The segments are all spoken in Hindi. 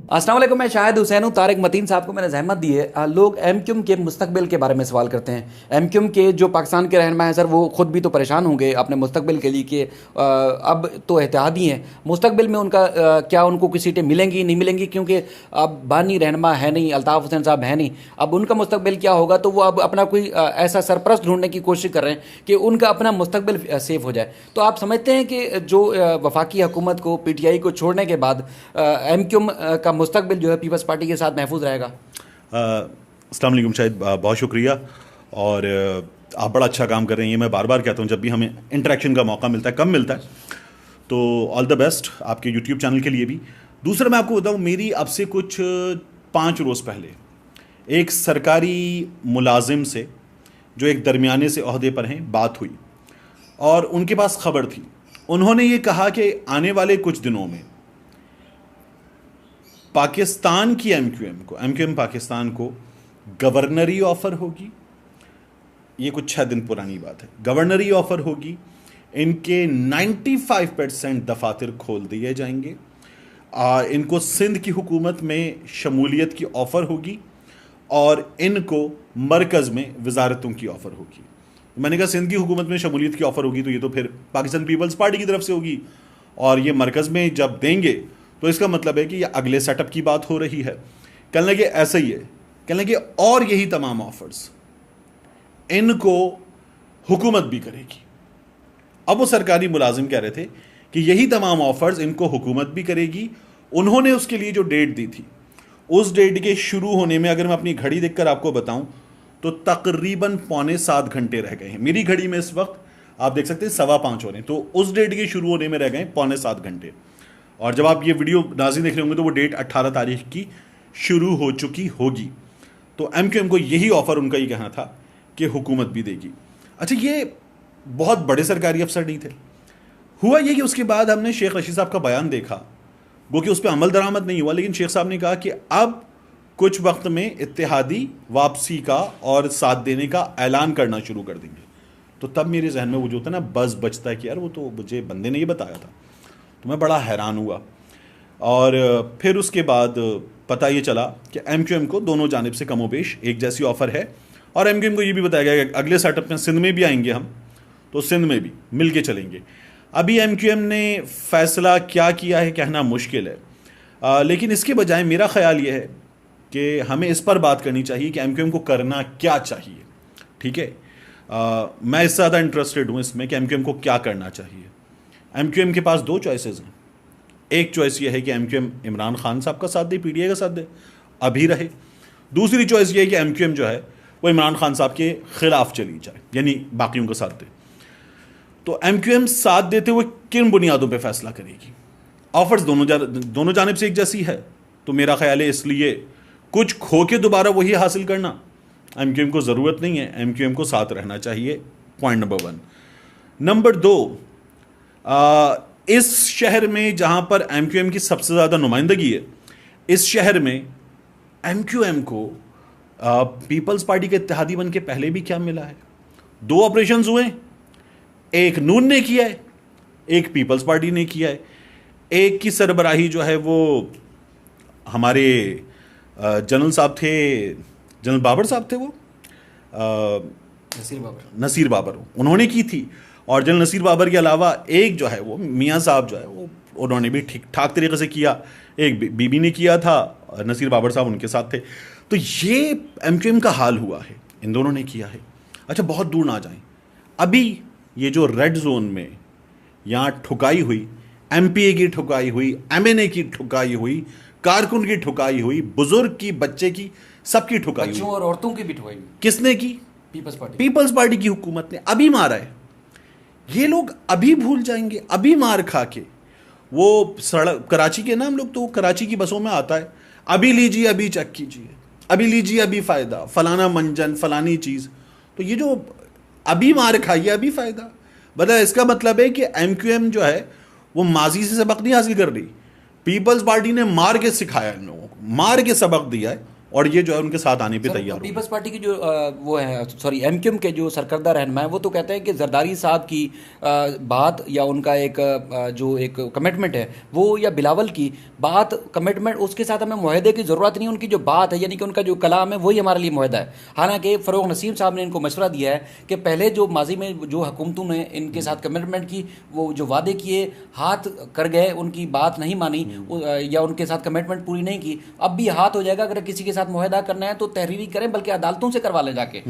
अस्सलाम वालेकुम। मैं शाहिद हुसैन हूँ। तारिक मतीन साहब को मैंने जहमत दी है। लोग एमक्यूएम के मुस्तकबिल के बारे में सवाल करते हैं। एमक्यूएम के जो पाकिस्तान के रहनुमा हैं सर, वो ख़ुद भी तो परेशान होंगे अपने मुस्तकबिल के लिए कि अब तो इत्तेहादी हैं, मुस्तकबिल में उनका क्या उनको कोई सीटें मिलेंगी नहीं मिलेंगी, क्योंकि अब बानी रहनुमा है नहीं, अल्ताफ़ हुसैन साहब है नहीं। अब उनका मुस्तकबिल क्या होगा, तो वो अब अपना कोई ऐसा सरपरस्त ढूंढने की कोशिश कर रहे हैं कि उनका अपना मुस्तकबिल सेफ हो जाए। तो आप समझते हैं कि जो वफाकी हुकूमत को, PTI को छोड़ने के बाद एमक्यूएम का मुस्तकबिल जो है पीपल्स पार्टी के साथ महफूज रहेगा? अस्सलाम वालेकुम शाहिद, बहुत शुक्रिया। और आप बड़ा अच्छा काम कर रहे हैं। ये मैं बार बार कहता हूँ, जब भी हमें इंटरेक्शन का मौका मिलता है, कम मिलता है, तो ऑल द बेस्ट आपके यूट्यूब चैनल के लिए भी। दूसरा मैं आपको बताऊँ, मेरी अब से कुछ 5 रोज़ पहले एक सरकारी मुलाजिम से, जो एक दरमियाने से ओहदे पर हैं, बात हुई और उनके पास खबर थी। उन्होंने ये कहा कि आने वाले कुछ दिनों में पाकिस्तान की एमक्यूएम पाकिस्तान को गवर्नरी ऑफर होगी। ये कुछ 6 दिन पुरानी बात है। गवर्नरी ऑफर होगी, इनके 95% दफातर खोल दिए जाएंगे, इनको सिंध की हुकूमत में शमूलियत की ऑफर होगी और इनको मरकज़ में वजारतों की ऑफर होगी। मैंने कहा सिंध की हुकूमत में शमूलियत की ऑफर होगी, तो ये तो फिर पाकिस्तान पीपल्स पार्टी की तरफ से होगी, और ये मरकज़ में जब देंगे तो इसका मतलब है कि ये अगले सेटअप की बात हो रही है। कहने लगे ऐसा ही है, कहने लगे और यही तमाम ऑफर्स इनको हुकूमत भी करेगी। अब वो सरकारी मुलाजिम कह रहे थे कि यही तमाम ऑफर्स इनको हुकूमत भी करेगी। उन्होंने उसके लिए जो डेट दी थी, उस डेट के शुरू होने में, अगर मैं अपनी घड़ी देखकर आपको बताऊं, तो तकरीबन 6.25 घंटे रह गए हैं। मेरी घड़ी में इस वक्त आप देख सकते हैं 5:15 हो रहे हैं, तो उस डेट के शुरू होने में रह गए 6.25 घंटे। और जब आप ये वीडियो नाज़रीन देख रहे होंगे तो वो डेट 18 तारीख की शुरू हो चुकी होगी। तो एमक्यूएम को यही ऑफर, उनका ही कहना था कि हुकूमत भी देगी। अच्छा, ये बहुत बड़े सरकारी अफसर नहीं थे। हुआ ये कि उसके बाद हमने शेख रशीद साहब का बयान देखा, वो कि उस पर अमल दरामद नहीं हुआ, लेकिन शेख साहब ने कहा कि अब कुछ वक्त में इत्तेहादी वापसी का और साथ देने का ऐलान करना शुरू कर देंगे। तो तब मेरे जहन में वो जो था ना, बज़ बचता है कि यार वो तो मुझे बंदे ने ये बताया था। तो मैं बड़ा हैरान हुआ। और फिर उसके बाद पता ये चला कि एमक्यूएम को दोनों जानिब से कमोबेश एक जैसी ऑफ़र है, और एमक्यूएम को ये भी बताया गया कि अगले सेटअप में सिंध में भी आएंगे हम, तो सिंध में भी मिल के चलेंगे। अभी एमक्यूएम ने फ़ैसला क्या किया है कहना मुश्किल है, लेकिन इसके बजाय मेरा ख़्याल ये है कि हमें इस पर बात करनी चाहिए कि एमक्यूएम को करना क्या चाहिए। ठीक है, मैं इससे ज़्यादा इंटरेस्टेड हूँ इसमें कि एमक्यूएम को क्या करना चाहिए। एमक्यूएम के पास 2 चॉइसेस हैं। एक चॉइस ये है कि एमक्यूएम इमरान खान साहब का साथ दे, PTI का साथ दे, अभी रहे। दूसरी चॉइस ये है कि एमक्यूएम जो है वो इमरान खान साहब के खिलाफ चली जाए, यानी बाकियों का साथ दे। तो एमक्यूएम साथ देते हुए किन बुनियादों पे फैसला करेगी? ऑफर्स दोनों जानिब से एक जैसी है, तो मेरा ख्याल है इसलिए कुछ खो के दोबारा वही हासिल करना एमक्यूएम को ज़रूरत नहीं है। एमक्यूएम को साथ रहना चाहिए, पॉइंट नंबर 1। नंबर 2, इस शहर में जहां पर एमक्यूएम की सबसे ज़्यादा नुमाइंदगी है, इस शहर में एमक्यूएम को पीपल्स पार्टी के इत्तेहादी बन के पहले भी क्या मिला है? 2 ऑपरेशंस हुए, एक नून ने किया है, एक पीपल्स पार्टी ने किया है। एक की सरबराही जो है वो हमारे जनरल साहब थे, जनरल बाबर साहब थे, वो नसीर बाबर, उन्होंने की थी। और जनरल नसीर बाबर के अलावा एक जो है वो मियाँ साहब जो है वो, उन्होंने भी ठीक ठाक तरीके से किया। एक बीबी ने किया था, नसीर बाबर साहब उनके साथ थे। तो ये एमक्यूएम का हाल हुआ है, इन दोनों ने किया है। अच्छा, बहुत दूर ना जाएं, अभी ये जो रेड जोन में यहाँ ठुकाई हुई, MPA की ठुकाई हुई, MNA की ठुकाई हुई, कारकुन की ठुकाई हुई, बुजुर्ग की, बच्चे की, सबकी ठुकाई हुई, बच्चों और औरतों की भी ठुकाई हुई। किसने की? पीपल्स पार्टी की हुकूमत ने अभी मारा है। ये लोग अभी भूल जाएंगे, अभी मार खा के। वो सड़क कराची के ना, हम लोग तो कराची की बसों में आता है, अभी लीजिए, अभी चेक कीजिए, अभी लीजिए, अभी फ़ायदा, फलाना मंजन, फलानी चीज़। तो ये जो अभी मार खाइए, अभी फ़ायदा, मतलब इसका मतलब है कि एमक्यूएम जो है वो माजी से सबक नहीं हासिल कर रही। पीपल्स पार्टी ने मार के सिखाया इन लोगों को, मार के सबक दिया है और ये जो है उनके साथ आने पे सर, तैयार हो। पीपल्स पार्टी की जो वो है, सॉरी, एमक्यूएम के जो सरकर्दा रहनुमा है, वो तो कहते हैं कि जरदारी साहब की बात या उनका एक जो एक कमिटमेंट है वो, या बिलावल की बात, कमिटमेंट, उसके साथ हमें मुआहदे की ज़रूरत नहीं, उनकी जो बात है यानी कि उनका जो कलाम है वही हमारे लिए मुआहदा है। हालांकि फ़रोग नसीम साहब ने इनको मशवरा दिया है कि पहले जो माजी में जो हुकूमतों ने इनके साथ कमिटमेंट की, वो जो वादे किए हाथ कर गए, उनकी बात नहीं मानी या उनके साथ कमिटमेंट पूरी नहीं की, अब भी हाथ हो जाएगा। अगर किसी के साथ मुआहदा करना है तो तहरीरी करें, बल्कि अदालतों से करवा लें जाके,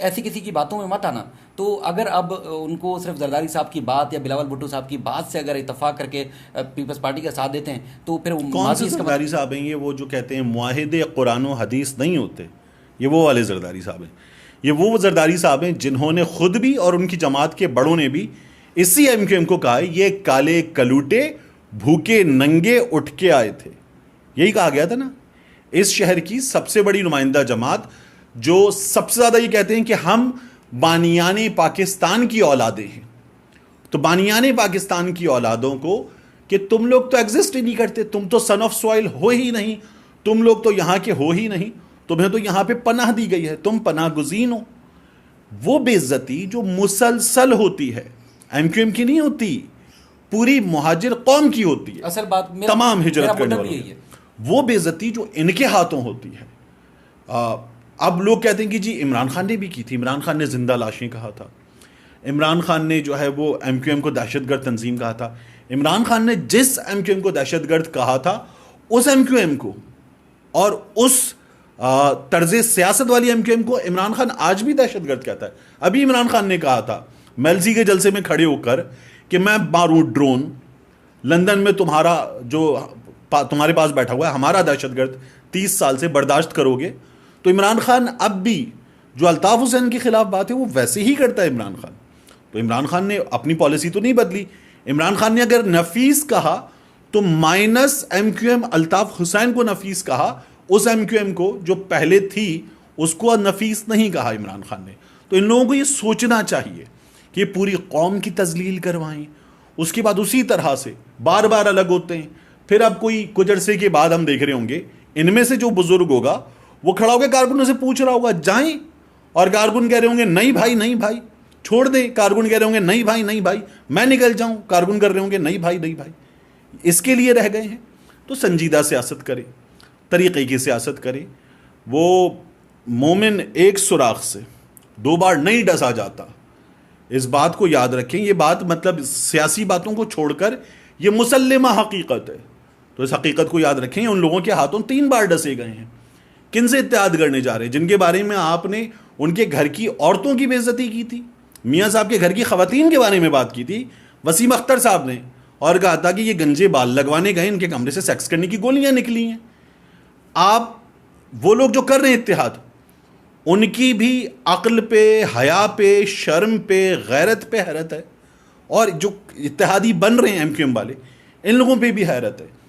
ऐसी किसी की बातों में मत आना। तो अगर अब उनको सिर्फ जरदारी साहब की बात या बिलावल भुट्टो साहब की बात से अगर इत्तफाक करके पीपल्स पार्टी का साथ देते हैं तो फिर कौन से जरदारी साहब हैं ये? वो जो कहते हैं मुआहिदे कुरान व हदीस नहीं होते, ये वो वाले जरदारी साहब हैं। ये वो जरदारी साहब हैं जिन्होंने खुद भी और उनकी जमात के बड़ों ने भी इसी एमक्यूएम को कहा है ये काले कलूटे भूखे नंगे उठ के आए थे। यही कहा गया था ना। इस शहर की सबसे बड़ी नुमाइंदा जमात जो सबसे ज्यादा ये कहते हैं कि हम बानियाने पाकिस्तान की औलादें हैं। तो बानियाने पाकिस्तान की औलादों को कि तुम लोग तो एग्जिस्ट ही नहीं करते, तुम तो सन ऑफ सॉइल हो ही नहीं, तुम लोग तो यहां के हो ही नहीं, तुम्हें तो यहां पे पनाह दी गई है, तुम पनाह गुज़ीन हो। वो बेइज्जती जो मुसलसल होती है, एमक्यूएम की नहीं होती, पूरी मुहाजिर कौम की होती है, असल बात तमाम हिजरत करने वालों वालों। वो बेइज्जती जो इनके हाथों होती है। अब लोग कहते हैं कि जी इमरान खान ने भी की थी, इमरान खान ने जिंदा लाशें कहा था, इमरान खान ने जो है वो एमक्यूएम को दहशतगर्द तंजीम कहा था। इमरान खान ने जिस एमक्यूएम को दहशतगर्द कहा था, उस एमक्यूएम को और उस तर्ज सियासत वाली एमक्यूएम को इमरान खान आज भी दहशतगर्द कहता है। अभी इमरान खान ने कहा था मेलजी के जलसे में खड़े होकर कि मैं मारूं ड्रोन, लंदन में तुम्हारा जो तुम्हारे पास बैठा हुआ है हमारा दहशतगर्द 30 साल से बर्दाश्त करोगे। तो इमरान खान अब भी जो अल्ताफ हुसैन के खिलाफ बात है वो वैसे ही करता है इमरान खान। तो इमरान खान ने अपनी पॉलिसी तो नहीं बदली। इमरान खान ने अगर नफीस कहा तो माइनस एमक्यूएम अल्ताफ हुसैन को नफीस कहा, उस एमक्यूएम को जो पहले थी उसको नफीस नहीं कहा इमरान खान ने। तो इन लोगों को ये सोचना चाहिए कि पूरी कौम की तजलील करवाएं, उसके बाद उसी तरह से बार बार अलग होते हैं। फिर अब कुछ अरसे के बाद हम देख रहे होंगे इनमें से जो बुजुर्ग होगा वो खड़ा होकर कारकुनों से पूछ रहा होगा जाएं, और कारकुन कह रहे होंगे नहीं भाई नहीं भाई छोड़ दे, कारकुन कह रहे होंगे नहीं भाई नहीं भाई मैं निकल जाऊं, कारकुन कर रहे होंगे नहीं भाई नहीं भाई। इसके लिए रह गए हैं। तो संजीदा सियासत करें, तरीक़े की सियासत करें। वो मोमिन एक सुराख से 2 बार नहीं डसा जाता, इस बात को याद रखें। ये बात मतलब सियासी बातों को छोड़कर ये मुसल्लिमा हकीकत है। तो इस हकीकत को याद रखें। उन लोगों के हाथों 3 बार डसे गए हैं। किन से इत्तेहाद करने जा रहे हैं? जिनके बारे में आपने उनके घर की औरतों की बेइज्जती की थी, मियाँ साहब के घर की खवातीन के बारे में बात की थी वसीम अख्तर साहब ने, और कहा था कि ये गंजे बाल लगवाने गए, इनके कमरे से सेक्स करने की गोलियां निकली हैं। आप वो लोग जो कर रहे हैं इत्तेहाद, उनकी भी अक्ल पे, हया पे, शर्म पे, गैरत पे हैरत है। और जो इत्तेहादी बन रहे हैं एमक्यूएम वाले, इन लोगों पे भी हैरत है।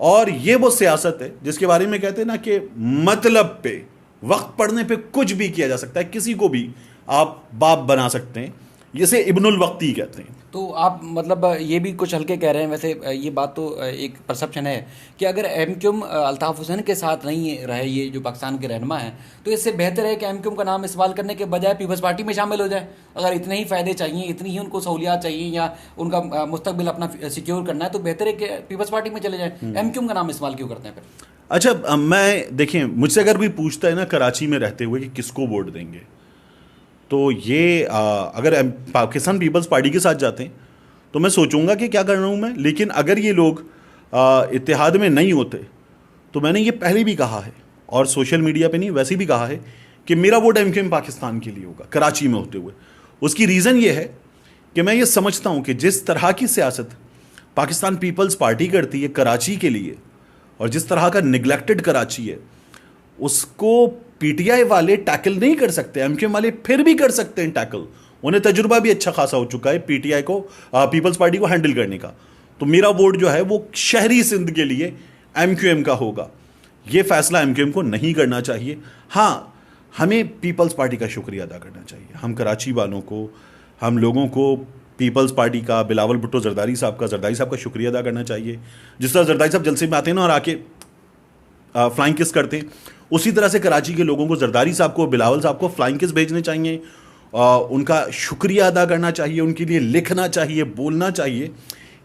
और ये वो सियासत है जिसके बारे में कहते हैं ना कि मतलब पे, वक्त पड़ने पे कुछ भी किया जा सकता है, किसी को भी आप बाप बना सकते हैं, जिसे इब्नुल वक्ती कहते हैं। तो आप मतलब ये भी कुछ हल्के कह रहे हैं। वैसे ये बात तो एक परसेप्शन है कि अगर एमक्यूएम अल्ताफ हुसैन के साथ नहीं रहे, ये जो पाकिस्तान के रहनुमा हैं, तो इससे बेहतर है कि एमक्यूएम का नाम इस्तेमाल करने के बजाय पीपल्स पार्टी में शामिल हो जाए। अगर इतने ही फ़ायदे चाहिए, इतनी ही उनको सहूलियात चाहिए या उनका मुस्तकबिल अपना सिक्योर करना है, तो बेहतर है कि पीपल्स पार्टी में चले जाए। एमक्यूएम का नाम इस्तेमाल क्यों करते हैं फिर? अच्छा, मैं देखें, मुझसे अगर भी पूछता है ना कराची में रहते हुए कि किसको वोट देंगे, तो ये अगर पाकिस्तान पीपल्स पार्टी के साथ जाते हैं तो मैं सोचूंगा कि क्या कर रहा हूँ मैं। लेकिन अगर ये लोग इत्तेहाद में नहीं होते तो मैंने ये पहले भी कहा है और सोशल मीडिया पे नहीं वैसे भी कहा है कि मेरा वोट एमक्यूएम पाकिस्तान के लिए होगा कराची में होते हुए। उसकी रीज़न ये है कि मैं ये समझता हूँ कि जिस तरह की सियासत पाकिस्तान पीपल्स पार्टी करती है कराची के लिए, और जिस तरह का निगलेक्टेड कराची है, उसको पीटीआई वाले टैकल नहीं कर सकते। एमक्यूएम वाले फिर भी कर सकते हैं टैकल, उन्हें तजुर्बा भी अच्छा खासा हो चुका है पीटीआई को, पीपल्स पार्टी को हैंडल करने का। तो मेरा वोट जो है वो शहरी सिंध के लिए एमक्यूएम का होगा। ये फैसला एमक्यूएम को नहीं करना चाहिए। हाँ, हमें पीपल्स पार्टी का शुक्रिया अदा करना चाहिए। हम कराची वालों को, हम लोगों को पीपल्स पार्टी का, बिलावल भुट्टो जरदारी साहब का शुक्रिया अदा करना चाहिए। जिस तरह जरदारी साहब जलसे में आते हैं ना और आके फ्लाइंग किस करते हैं, उसी तरह से कराची के लोगों को, जरदारी साहब को, बिलावल साहब को फ्लाइंग किस भेजने चाहिए, उनका शुक्रिया अदा करना चाहिए, उनके लिए लिखना चाहिए, बोलना चाहिए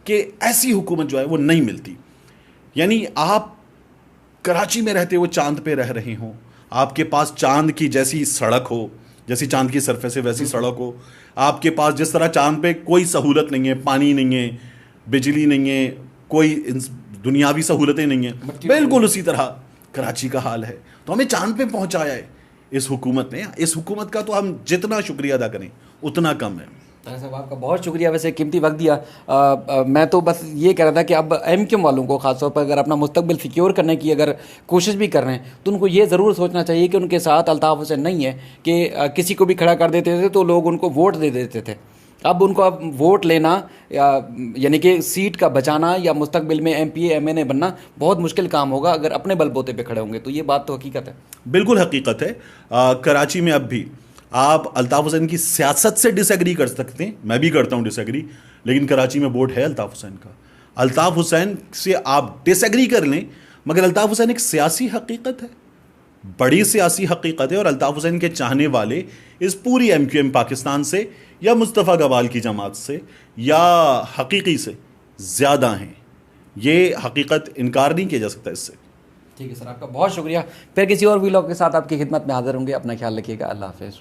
कि ऐसी हुकूमत जो है वो नहीं मिलती। यानी आप कराची में रहते हो, चांद पे रह रहे हो, आपके पास चांद की जैसी सड़क हो, जैसी चांद की सरफेस है वैसी सड़क हो, आपके पास जिस तरह चांद पे कोई सहूलत नहीं है, पानी नहीं है, बिजली नहीं है, कोई दुनियावी सहूलतें नहीं है, बिल्कुल उसी तरह कराची का हाल है। तो हमें चांद पे पहुंचाया है इस हुकूमत ने। इस हुकूमत का तो हम जितना शुक्रिया अदा करें उतना कम है। तारिक साहब आपका बहुत शुक्रिया, वैसे कीमती वक्त दिया। मैं तो बस ये कह रहा था कि अब एमक्यूएम वालों को खासतौर पर अगर अपना मुस्तकबिल सिक्योर करने की अगर कोशिश भी कर रहे हैं तो उनको ये ज़रूर सोचना चाहिए कि उनके साथ अल्ताफ़ हुसैन नहीं है कि किसी को भी खड़ा कर देते थे तो लोग उनको वोट दे देते थे। अब उनको अब वोट लेना यानी कि सीट का बचाना या मुस्तकबिल में एमपीए एमएनए बनना बहुत मुश्किल काम होगा अगर अपने बलबूते पे खड़े होंगे। तो ये बात तो हकीकत है, बिल्कुल हकीकत है। कराची में अब भी आप अल्ताफ़ हुसैन की सियासत से डिसएग्री कर सकते हैं, मैं भी करता हूं डिसएग्री, लेकिन कराची में वोट है अल्ताफ़ हुसैन का। अल्ताफ़ हुसैन से आप डिसएग्री कर लें, मगर अल्ताफ़ हुसैन एक सियासी हकीकत है, बड़ी सियासी हकीकत है। और अल्ताफ़ हुसैन के चाहने वाले इस पूरी एमक्यूएम पाकिस्तान से या मुस्तफ़ा गवाल की जमात से या हकीकी से ज़्यादा हैं। ये हकीकत इनकार नहीं किया जा सकता इससे। ठीक है सर, आपका बहुत शुक्रिया। फिर किसी और वीलॉग के साथ आपकी खिदमत में हाजिर होंगे। अपना ख्याल रखिएगा। अल्लाह हाफ़िज़।